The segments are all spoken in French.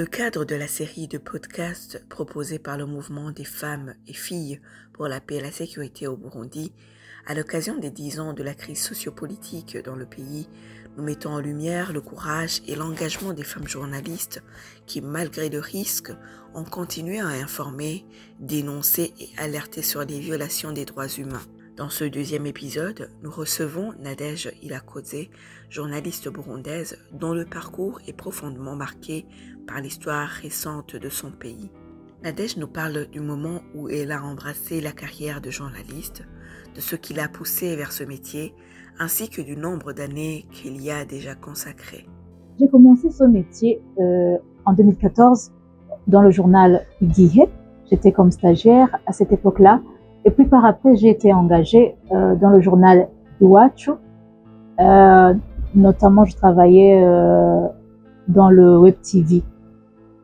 le cadre de la série de podcasts proposée par le mouvement des femmes et filles pour la paix et la sécurité au Burundi, à l'occasion des 10 ans de la crise sociopolitique dans le pays, nous mettons en lumière le courage et l'engagement des femmes journalistes qui, malgré le risque, ont continué à informer, dénoncer et alerter sur les violations des droits humains. Dans ce deuxième épisode, nous recevons Nadège Irakoze, journaliste burundaise dont le parcours est profondément marqué par l'histoire récente de son pays. Nadège nous parle du moment où elle a embrassé la carrière de journaliste, de ce qui l'a poussée vers ce métier, ainsi que du nombre d'années qu'il y a déjà consacré. J'ai commencé ce métier en 2014 dans le journal Igihe. J'étais comme stagiaire à cette époque-là. Et puis par après, j'ai été engagée dans le journal Iwachu. Notamment, je travaillais dans le Web TV.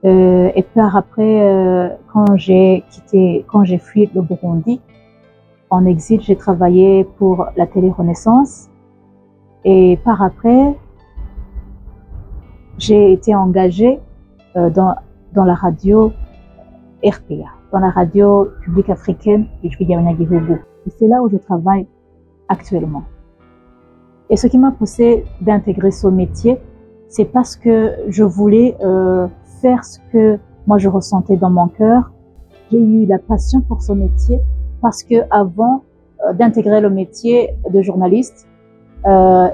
Et par après, quand j'ai fui le Burundi, en exil, j'ai travaillé pour la télé Renaissance. Et par après, j'ai été engagée dans la radio RPA, dans la radio publique africaine du Gihugu. Et c'est là où je travaille actuellement. Et ce qui m'a poussé d'intégrer ce métier, c'est parce que je voulais faire ce que moi je ressentais dans mon cœur. J'ai eu la passion pour ce métier parce que avant d'intégrer le métier de journaliste,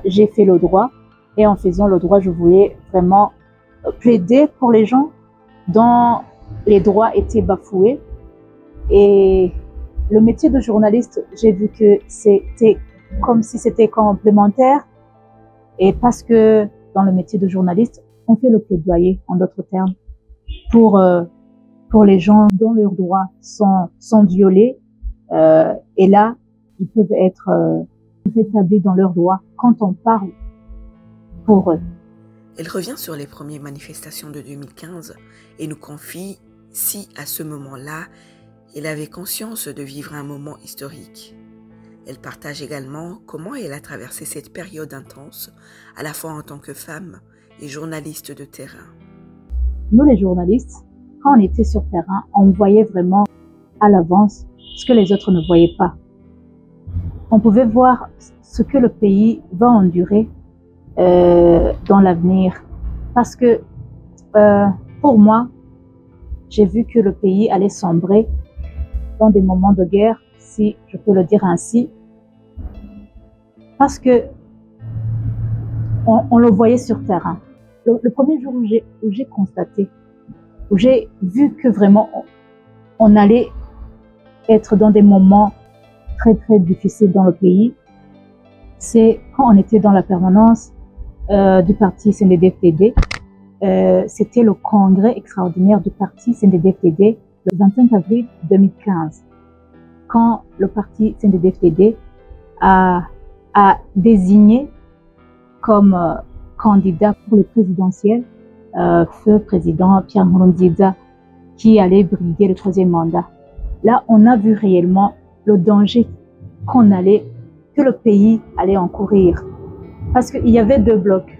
j'ai fait le droit. Et en faisant le droit, je voulais vraiment plaider pour les gens dont les droits étaient bafoués. Et le métier de journaliste, j'ai vu que c'était comme si c'était complémentaire. Et parce que dans le métier de journaliste, on fait le plaidoyer, en d'autres termes, pour les gens dont leurs droits sont violés. Et là, ils peuvent être rétablis dans leurs droits quand on parle pour eux. Elle revient sur les premières manifestations de 2015 et nous confie si, à ce moment-là, elle avait conscience de vivre un moment historique. Elle partage également comment elle a traversé cette période intense, à la fois en tant que femme et journaliste de terrain. Nous, les journalistes, quand on était sur terrain, on voyait vraiment à l'avance ce que les autres ne voyaient pas. On pouvait voir ce que le pays va endurer dans l'avenir. Parce que pour moi, j'ai vu que le pays allait sombrer dans des moments de guerre, si je peux le dire ainsi. Parce que on le voyait sur terrain. Le premier jour où j'ai constaté, où j'ai vu que vraiment on allait être dans des moments très très difficiles dans le pays, c'est quand on était dans la permanence du parti CNDD-FDD. C'était le congrès extraordinaire du parti CNDD-FDD le 25 avril 2015, quand le parti CNDD-FDD a désigné comme candidat pour les présidentielles feu président Pierre Nkurunziza qui allait briguer le 3e mandat. Là, on a vu réellement le danger que le pays allait encourir. Parce qu'il y avait deux blocs.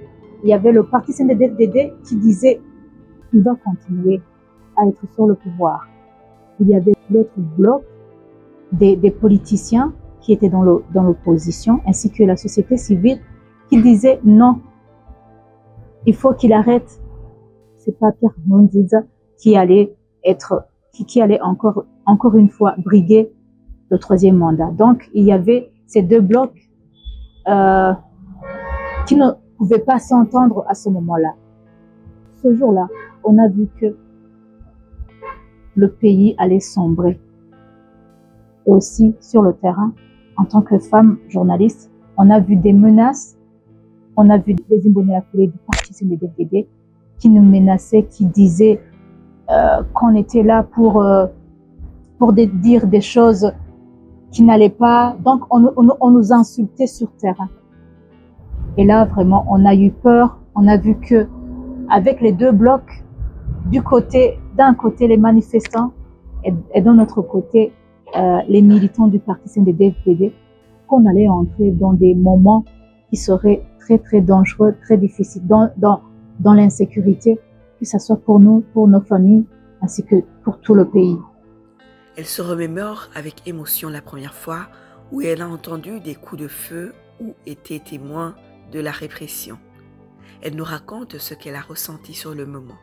Il y avait le parti CNDD-FDD qui disait qu'il va continuer à être sur le pouvoir. Il y avait l'autre bloc des politiciens qui étaient dans l'opposition, ainsi que la société civile qui disait non, il faut qu'il arrête. C'est pas Pierre Nkurunziza qui allait encore une fois briguer le 3e mandat. Donc, il y avait ces deux blocs qui ne pouvaient pas s'entendre à ce moment-là. Ce jour-là, on a vu que le pays allait sombrer. Et aussi, sur le terrain, en tant que femme journaliste, on a vu des menaces, on a vu des Imbonerakure du parti CNDD-FDD qui nous menaçaient, qui disaient qu'on était là pour dire des choses qui n'allaient pas. Donc, on nous insultait sur terrain. Et là, vraiment, on a eu peur. On a vu que, avec les deux blocs, d'un côté les manifestants et d'un autre côté les militants du parti CNDD-FDD, qu'on allait entrer dans des moments qui seraient très très dangereux, très difficiles, dans l'insécurité que ce soit pour nous, pour nos familles, ainsi que pour tout le pays. Elle se remémore avec émotion la première fois où elle a entendu des coups de feu ou été témoin de la répression. Elle nous raconte ce qu'elle a ressenti sur le moment.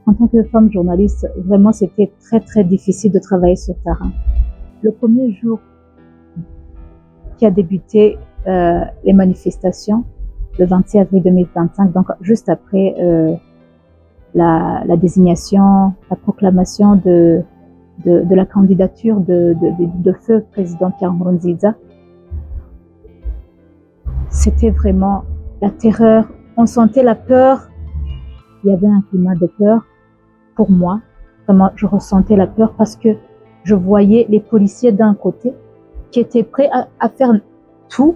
En tant que femme journaliste, vraiment c'était très très difficile de travailler sur terrain. Le premier jour qui a débuté les manifestations, le 26 avril 2025, donc juste après la désignation, la proclamation de la candidature de feu président Pierre Nkurunziza, c'était vraiment la terreur. On sentait la peur. Il y avait un climat de peur pour moi. Vraiment, je ressentais la peur parce que je voyais les policiers d'un côté qui étaient prêts à faire tout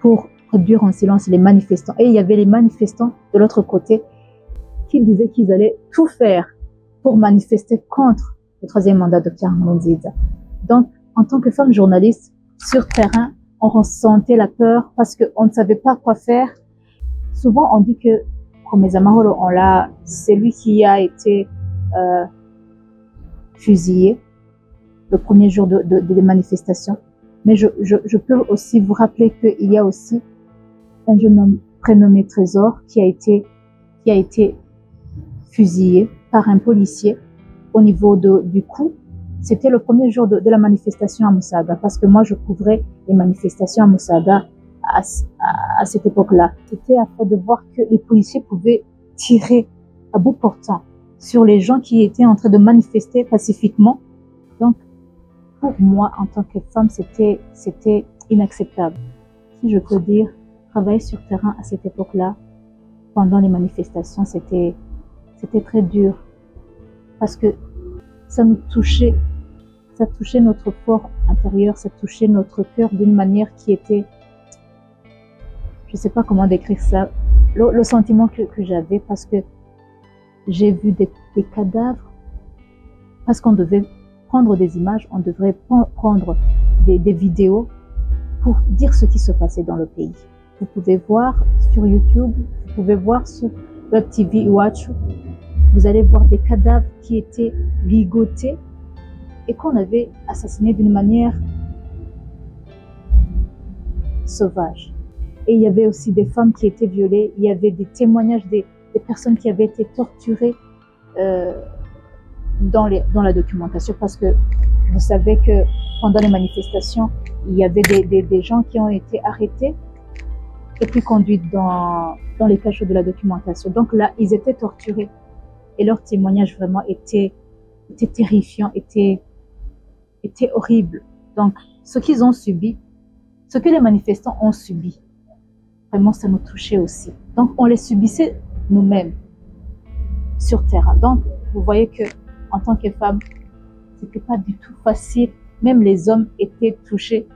pour réduire en silence les manifestants. Et il y avait les manifestants de l'autre côté qui disaient qu'ils allaient tout faire pour manifester contre le troisième mandat de Pierre Nkurunziza. Donc, en tant que femme journaliste, sur terrain, on ressentait la peur parce qu'on ne savait pas quoi faire. Souvent, on dit que Komeza Mahoro, c'est lui qui a été fusillé le premier jour des manifestations. Mais je peux aussi vous rappeler qu'il y a aussi un jeune homme prénommé Trésor qui a été fusillé par un policier au niveau du cou. C'était le premier jour de la manifestation à Musaga, parce que moi je couvrais les manifestations à Musaga à cette époque-là. C'était afin de voir que les policiers pouvaient tirer à bout portant sur les gens qui étaient en train de manifester pacifiquement. Donc, pour moi, en tant que femme, c'était inacceptable. Si je peux dire, travailler sur terrain à cette époque-là, pendant les manifestations, c'était très dur. Parce que ça nous touchait, ça touchait notre fort intérieur, ça touchait notre cœur d'une manière qui était, je ne sais pas comment décrire ça, le sentiment que j'avais, parce que j'ai vu des cadavres, parce qu'on devait prendre des images, on devrait prendre des vidéos pour dire ce qui se passait dans le pays. Vous pouvez voir sur YouTube, vous pouvez voir sur Web TV Watch, vous allez voir des cadavres qui étaient ligotés et qu'on avait assassinés d'une manière sauvage. Et il y avait aussi des femmes qui étaient violées, il y avait des témoignages des personnes qui avaient été torturées dans la documentation, parce que vous savez que pendant les manifestations, il y avait des gens qui ont été arrêtés et puis conduits dans les cachots de la documentation. Donc là, ils étaient torturés et leurs témoignages vraiment étaient terrifiants, étaient horribles. Donc, ce qu'ils ont subi, ce que les manifestants ont subi, vraiment, ça nous touchait aussi. Donc, on les subissait nous-mêmes sur terrain. Donc, vous voyez que en tant que femme, c'était pas du tout facile. Même les hommes étaient touchés.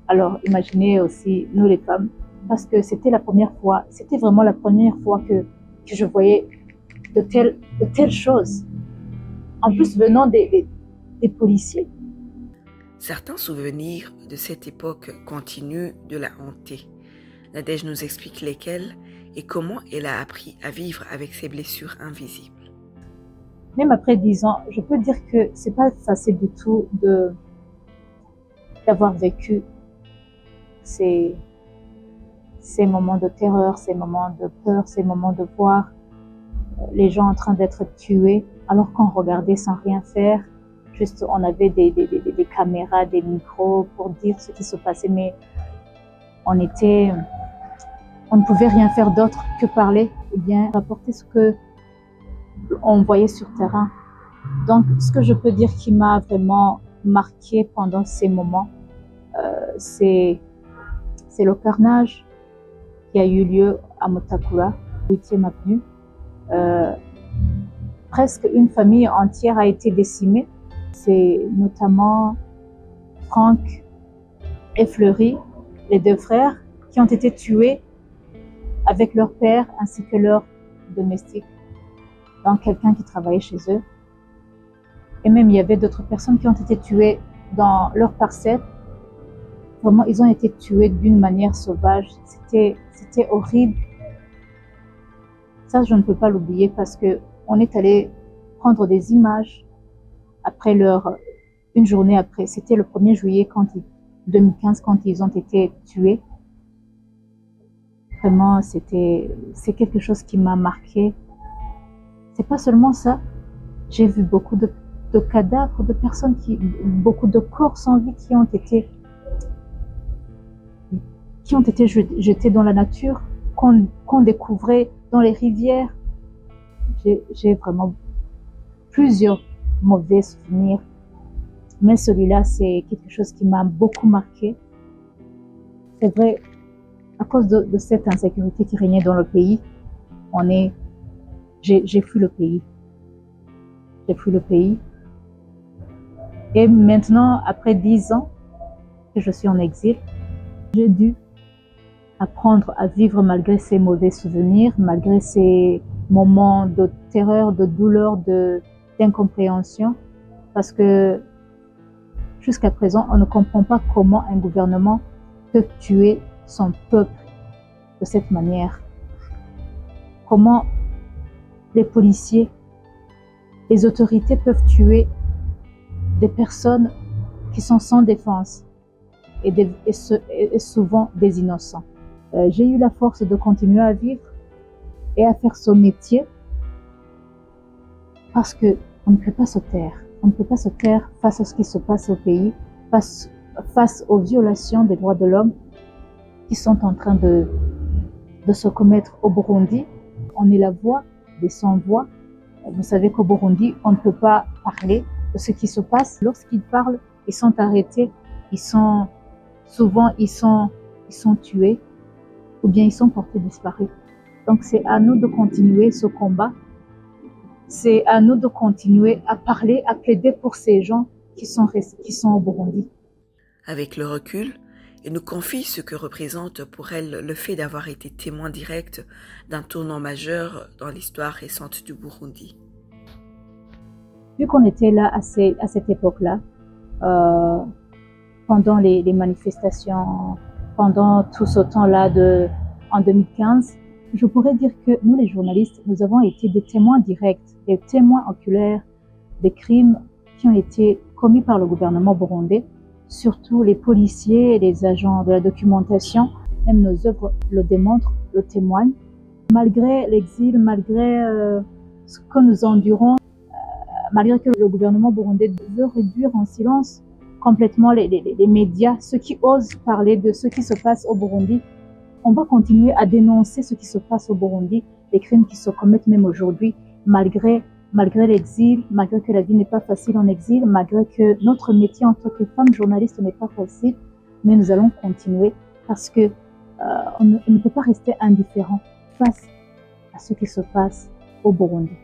Alors, imaginez aussi nous les femmes, parce que c'était la première fois, c'était vraiment la première fois que je voyais de telles choses. En plus, venant des policiers. Certains souvenirs de cette époque continuent de la hanter. Nadège nous explique lesquels et comment elle a appris à vivre avec ses blessures invisibles. Même après 10 ans, je peux dire que c'est pas facile du tout d'avoir vécu ces moments de terreur, ces moments de peur, ces moments de voir les gens en train d'être tués alors qu'on regardait sans rien faire. Juste, on avait des caméras, des micros pour dire ce qui se passait, mais on ne pouvait rien faire d'autre que parler ou bien rapporter ce que on voyait sur terrain. Donc, ce que je peux dire qui m'a vraiment marqué pendant ces moments, c'est le carnage qui a eu lieu à Mutakura, 8e avenue. Presque une famille entière a été décimée. C'est notamment Franck et Fleury, les deux frères, qui ont été tués avec leur père ainsi que leur domestique. Donc quelqu'un qui travaillait chez eux. Et même il y avait d'autres personnes qui ont été tuées dans leur parcelle. Vraiment, ils ont été tués d'une manière sauvage. C'était horrible. Ça, je ne peux pas l'oublier parce que on est allé prendre des images après une journée après. C'était le 1er juillet 2015 quand ils ont été tués. Vraiment, c'est quelque chose qui m'a marqué. C'est pas seulement ça. J'ai vu beaucoup de cadavres, de personnes beaucoup de corps sans vie qui ont été jetés dans la nature, qu'on découvrait dans les rivières. J'ai vraiment plusieurs mauvais souvenirs, mais celui-là, c'est quelque chose qui m'a beaucoup marqué. C'est vrai, à cause de cette insécurité qui régnait dans le pays, j'ai fui le pays. J'ai fui le pays. Et maintenant, après 10 ans que je suis en exil, j'ai dû apprendre à vivre malgré ces mauvais souvenirs, malgré ces moments de terreur, de douleur, d'incompréhension, parce que jusqu'à présent, on ne comprend pas comment un gouvernement peut tuer son peuple de cette manière. Comment les policiers, les autorités peuvent tuer des personnes qui sont sans défense et souvent des innocents. J'ai eu la force de continuer à vivre et à faire ce métier parce que on ne peut pas se taire. On ne peut pas se taire face à ce qui se passe au pays, face aux violations des droits de l'homme qui sont en train de se commettre au Burundi. On est la voix des sans-voix. Vous savez qu'au Burundi, on ne peut pas parler de ce qui se passe. Lorsqu'ils parlent, ils sont arrêtés, souvent ils sont tués ou bien ils sont portés disparus. Donc c'est à nous de continuer ce combat. C'est à nous de continuer à parler, à plaider pour ces gens qui sont au Burundi. Avec le recul, elle nous confie ce que représente pour elle le fait d'avoir été témoin direct d'un tournant majeur dans l'histoire récente du Burundi. Vu qu'on était là à cette époque-là, pendant les manifestations, pendant tout ce temps-là en 2015, je pourrais dire que nous, les journalistes, nous avons été des témoins directs, des témoins oculaires des crimes qui ont été commis par le gouvernement burundais, surtout les policiers et les agents de la documentation. Même nos œuvres le démontrent, le témoignent. Malgré l'exil, malgré ce que nous endurons, malgré que le gouvernement burundais veut réduire en silence complètement les médias, ceux qui osent parler de ce qui se passe au Burundi, on va continuer à dénoncer ce qui se passe au Burundi, les crimes qui se commettent même aujourd'hui, malgré l'exil, malgré que la vie n'est pas facile en exil, malgré que notre métier en tant que femme journaliste n'est pas facile, mais nous allons continuer parce que on ne peut pas rester indifférent face à ce qui se passe au Burundi.